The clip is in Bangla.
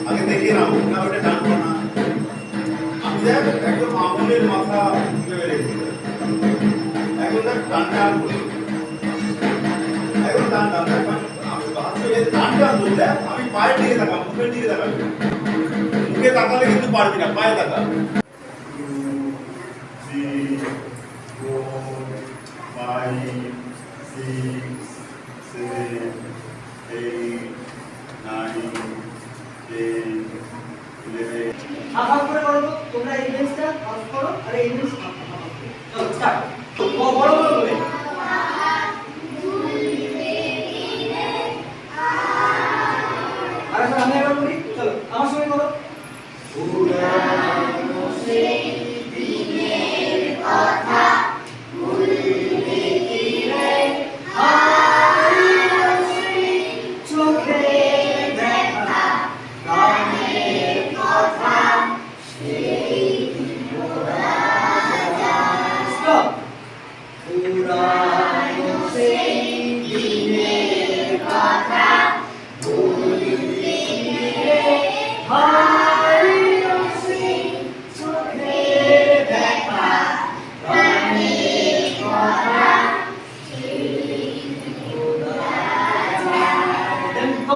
আগে দেখিয়ে নাও না, ওটা টানবো না। আমি দেখ একদম আঙুলের মাথা ভেবে রেখেছি, এখন দেখ টান টান করি, এখন টান টান দেখ, আমি ভাবছি টান টান তো দেখ, আমি পায়ের দিকে তাকাবো, মুখের দিকে তাকাবি, মুখে তাকালে কিন্তু পারবি না, পায়ে তাকা। 2, 3, 4, 5, 6, 7, 8, 9, 10, 11। হাফ হাফ করে করো তো, তোমরা এই বেঞ্চটা হাফ করো আর এই বেঞ্চ হাফ হাফ করো। চলো স্টার্ট। বড় বড় করে আর আমি একবার করি, চলো আমার সঙ্গে করো।